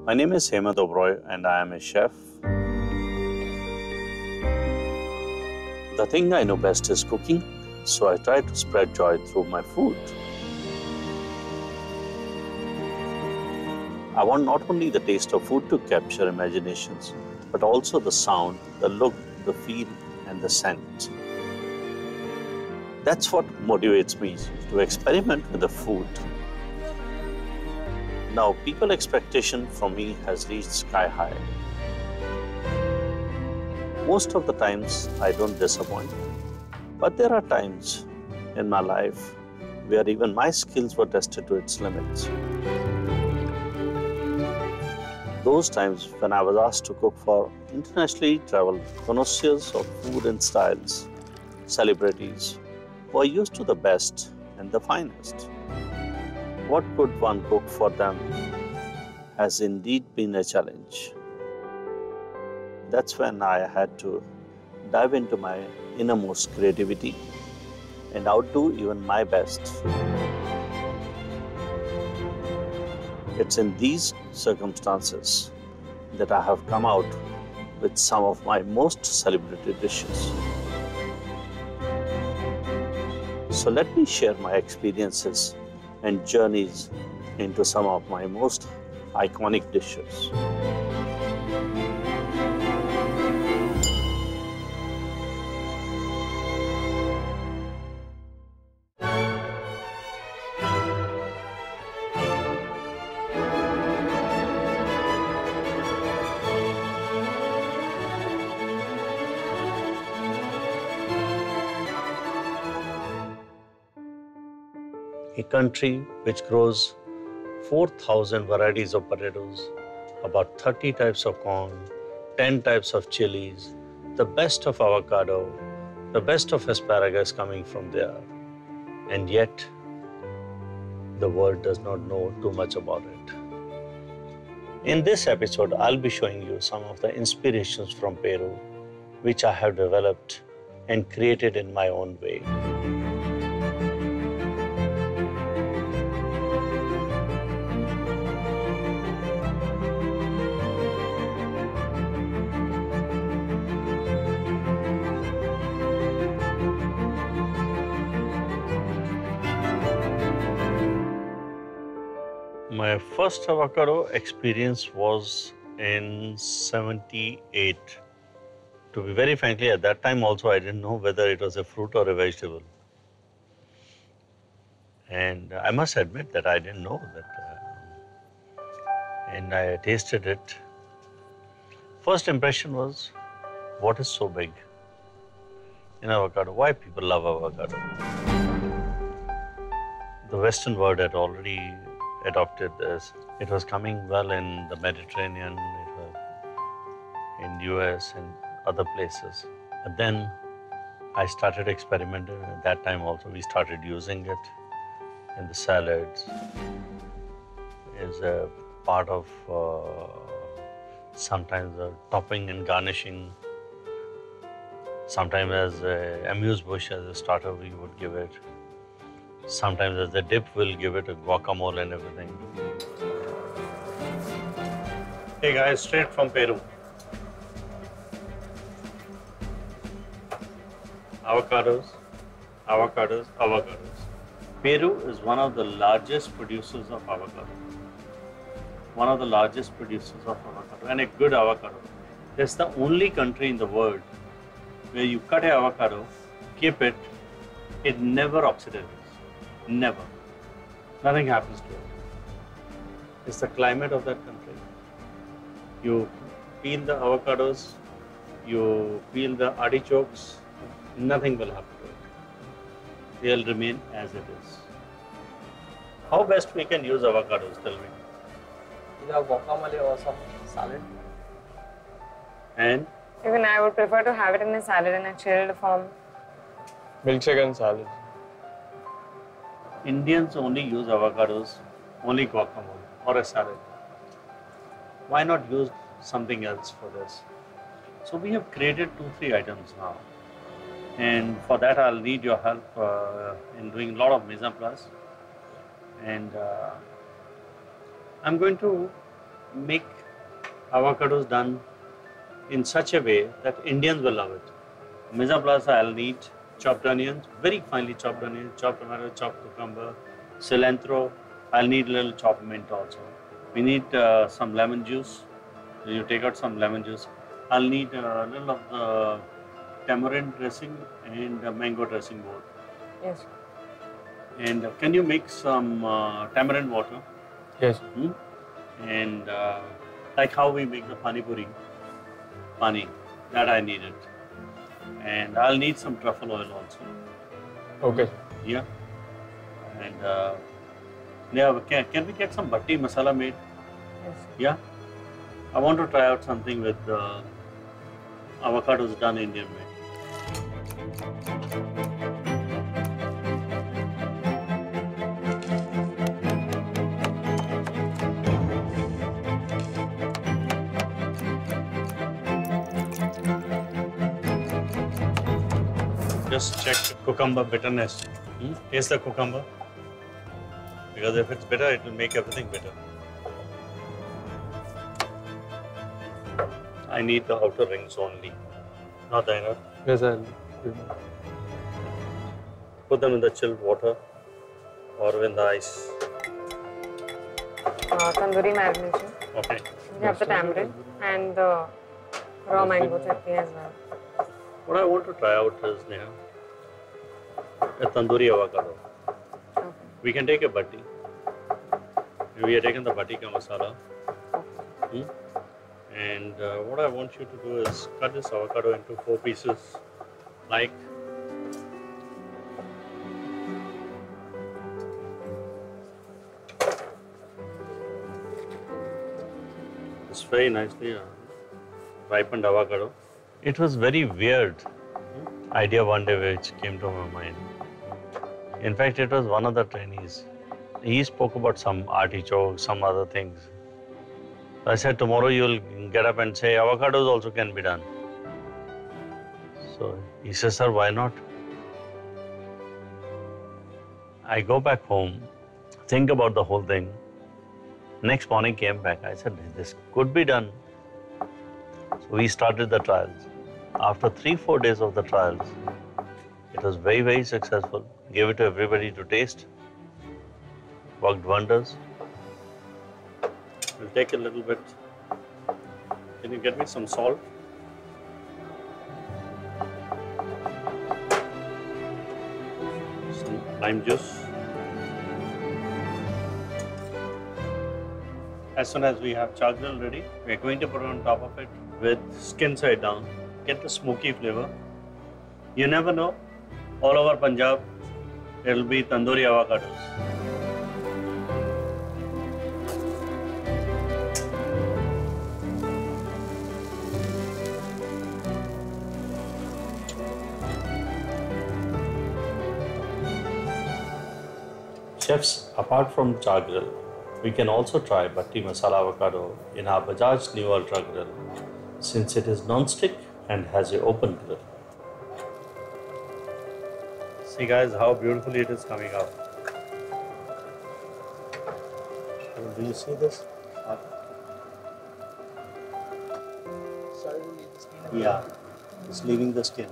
My name is Hemant Oberoi and I am a chef. The thing I know best is cooking, so I try to spread joy through my food. I want not only the taste of food to capture imaginations, but also the sound, the look, the feel, and the scent. That's what motivates me to experiment with the food. Now, people's expectation from me has reached sky high. Most of the times, I don't disappoint. But there are times in my life where even my skills were tested to its limits. Those times when I was asked to cook for internationally traveled connoisseurs of food and styles, celebrities who are used to the best and the finest. What could one cook for them has indeed been a challenge. That's when I had to dive into my innermost creativity and outdo even my best. It's in these circumstances that I have come out with some of my most celebrated dishes. So let me share my experiences and journeys into some of my most iconic dishes. A country which grows 4,000 varieties of potatoes, about 30 types of corn, 10 types of chilies, the best of avocado, the best of asparagus coming from there. And yet, the world does not know too much about it. In this episode, I'll be showing you some of the inspirations from Peru, which I have developed and created in my own way. My first avocado experience was in '78. To be very frankly, at that time also I didn't know whether it was a fruit or a vegetable. And I must admit that I didn't know that. And I tasted it. First impression was, what is so big in avocado? Why people love avocado? The Western world had already adopted this. It was coming well in the Mediterranean, in US and other places. But then I started experimenting. At that time also we started using it in the salads. Is a part of sometimes the topping and garnishing. Sometimes as a amuse-bouche, as a starter we would give it. Sometimes as a dip, we'll give it a guacamole and everything. Hey guys, straight from Peru. Avocados, avocados, avocados. Peru is one of the largest producers of avocado. One of the largest producers of avocado, and a good avocado. It's the only country in the world where you cut an avocado, keep it, it never oxidizes. Never. Nothing happens to it. It's the climate of that country. You peel the avocados, you peel the artichokes, nothing will happen to it. They'll remain as it is. How best we can use avocados, tell me? Either guacamole or some salad. And? Even I would prefer to have it in a salad in a chilled form. Milkshake and salad. Indians only use avocados, only guacamole or a salad. Why not use something else for this? So we have created 2-3 items now. And for that I'll need your help in doing a lot of mise en place. And I'm going to make avocados done in such a way that Indians will love it. Mise en place, I'll need chopped onions, very finely chopped onions, chopped tomato, chopped cucumber, cilantro. I'll need a little chopped mint also. We need some lemon juice. You take out some lemon juice. I'll need a little of the tamarind dressing and mango dressing both. Yes. And can you make some tamarind water? Yes. And like how we make the pani puri, pani, that I need it. And I'll need some truffle oil also. Okay. Yeah. And yeah, can we get some bhatti masala made? Yes. Yeah. I want to try out something with avocados done Indian way. Just check cucumber bitterness. Taste the cucumber. Because if it's bitter, it will make everything bitter. I need the outer rings only, not the inner. Yes, I'll. Put them in the chilled water or in the ice. Tandoori marination. Okay. We have the tamarind and the raw mango chutney as well. What I want to try out is Neha, a tandoori avocado. Okay. We can take a bhatti. We are taking the bhatti ka masala. And what I want you to do is cut this avocado into 4 pieces, like it's very nicely ripened avocado. It was very weird idea one day which came to my mind. In fact, it was one of the trainees. He spoke about some artichoke, some other things. I said, tomorrow you'll get up and say, avocados also can be done. So he says, sir, why not? I go back home, think about the whole thing. Next morning came back. I said, this could be done. So we started the trials. After 3-4 days of the trials, it was very, very successful. Gave it to everybody to taste. Worked wonders. We'll take a little bit. Can you get me some salt? Some lime juice. As soon as we have char grill ready, we're going to put it on top of it with skin side down. Get the smoky flavor. You never know, all over Punjab, it'll be tandoori avocados. Chefs, apart from char grill, we can also try bhatti masala avocado in our Bajaj new Ultra grill, since it is non-stick and has an open grill. See guys how beautifully it is coming out. Do you see this? Yeah, it's leaving the skin.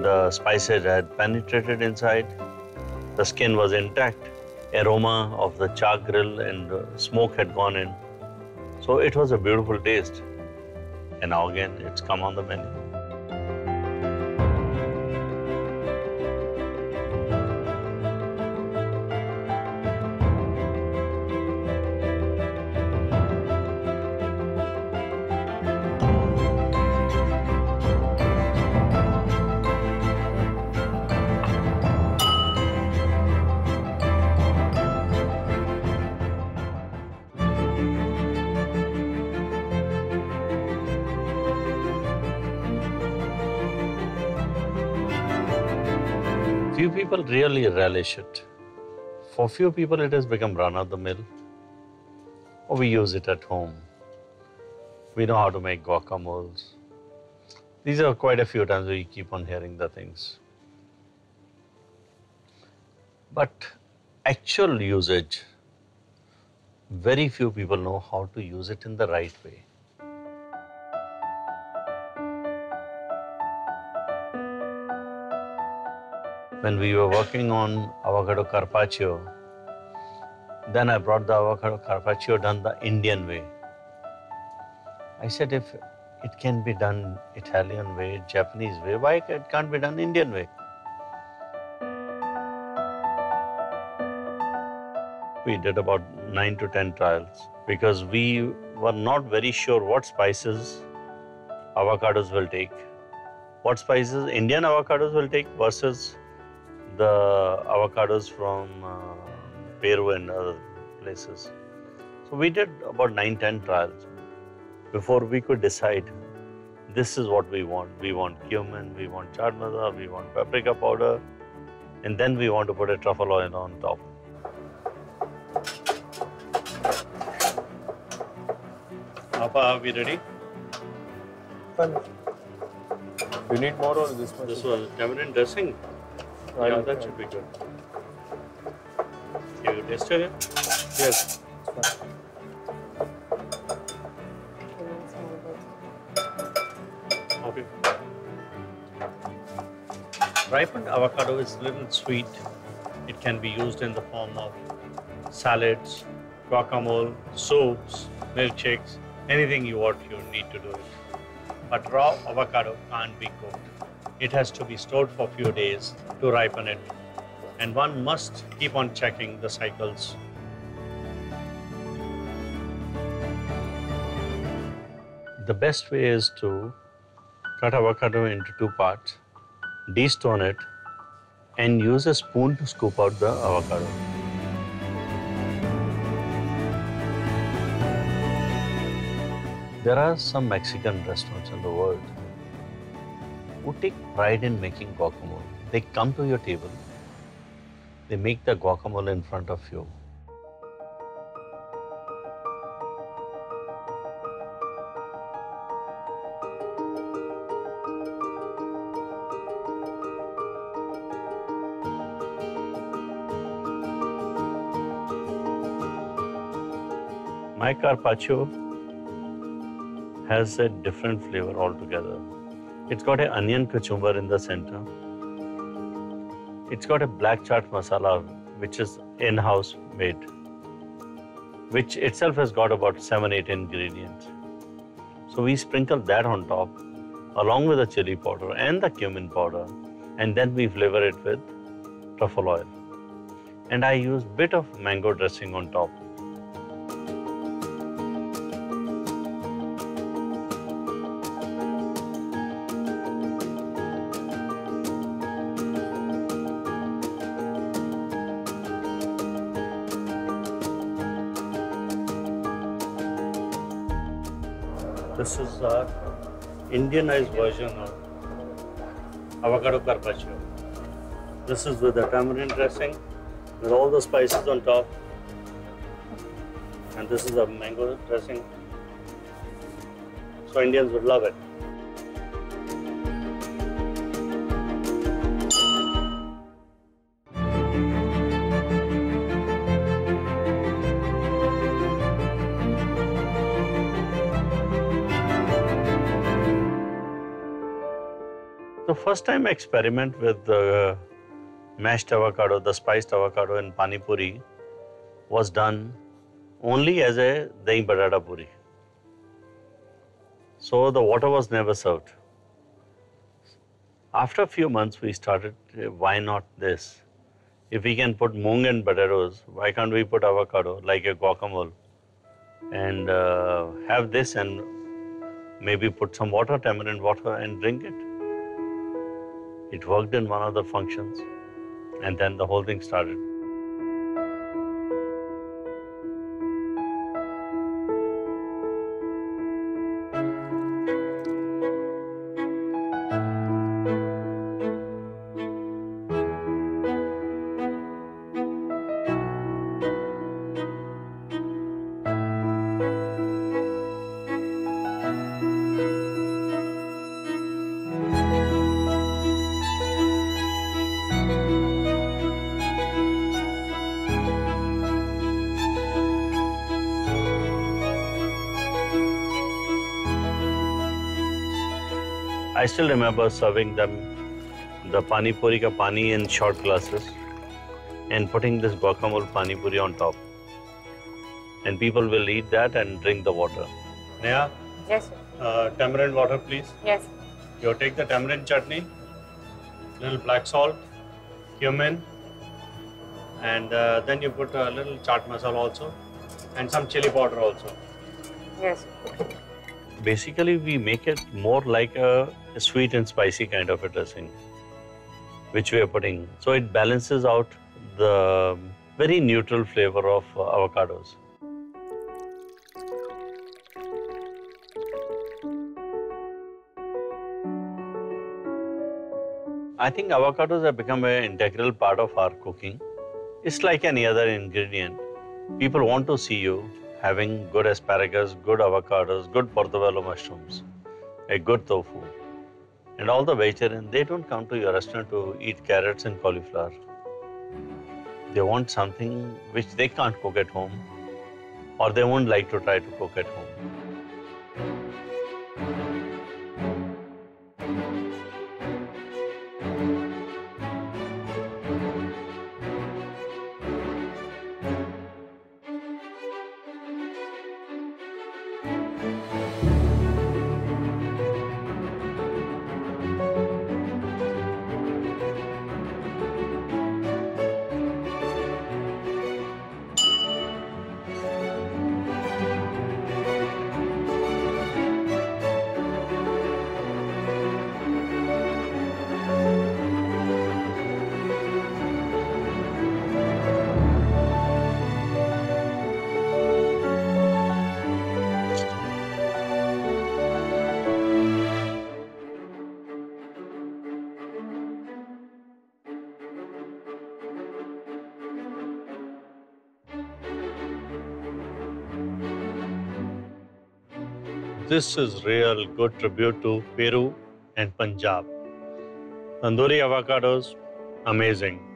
The spices had penetrated inside, the skin was intact, aroma of the char grill and smoke had gone in. So it was a beautiful taste. And now again, it's come on the menu. Few people really relish it. For few people, it has become run of the mill. or we use it at home. We know how to make guacamoles. These are quite a few times we keep on hearing the things. But actual usage, very few people know how to use it in the right way. When we were working on avocado carpaccio, then I brought the avocado carpaccio done the Indian way. I said, if it can be done Italian way, Japanese way, why it can't be done Indian way? We did about 9 to 10 trials because we were not very sure what spices avocados will take, what spices Indian avocados will take versus the avocados from Peru and other places. So we did about 9-10 trials before we could decide this is what we want. We want cumin, we want chaat masala, we want paprika powder, and then we want to put a truffle oil on top. Appa, are we ready? Fine. You need more or this much? This was tamarind dressing. Yeah, that should be good. Have you tasted it? Yes. It's fine. Okay. Ripened avocado is a little sweet. It can be used in the form of salads, guacamole, soups, milkshakes, anything you want, you need to do it. But raw avocado can't be cooked. It has to be stored for a few days to ripen it. And one must keep on checking the cycles. The best way is to cut avocado into 2 parts, de-stone it, and use a spoon to scoop out the avocado. There are some Mexican restaurants in the world who take pride in making guacamole. They come to your table, they make the guacamole in front of you. My carpaccio has a different flavor altogether. It's got an onion cucumber in the center. It's got a black chaat masala, which is in-house made, which itself has got about 7-8 ingredients. So we sprinkle that on top, along with the chili powder and the cumin powder, and then we flavor it with truffle oil. And I use a bit of mango dressing on top. This is our Indianized version of avocado carpaccio. This is with the tamarind dressing, with all the spices on top. And this is a mango dressing. So Indians would love it. The first time experiment with the mashed avocado, the spiced avocado in Pani Puri was done only as a dahi batata puri. So the water was never served. After a few months we started, why not this? If we can put moong and potatoes, why can't we put avocado like a guacamole and have this and maybe put some water, tamarind water and drink it? It worked in one of the functions, and then the whole thing started. I still remember serving them the Pani Puri ka pani in short glasses and putting this guacamole Pani Puri on top. And people will eat that and drink the water. Neha? Yes, sir. Tamarind water, please. Yes. You take the tamarind chutney, little black salt, cumin, and then you put a little chaat masala also, and some chili powder also. Yes. Basically, we make it more like a sweet and spicy kind of a dressing, which we are putting. So it balances out the very neutral flavor of avocados. I think avocados have become an integral part of our cooking. It's like any other ingredient. People want to see you having good asparagus, good avocados, good portobello mushrooms, a good tofu. And all the vegetarians, they don't come to your restaurant to eat carrots and cauliflower. They want something which they can't cook at home, or they won't like to try to cook at home. This is real good tribute to Peru and Punjab. Tandoori avocados, amazing.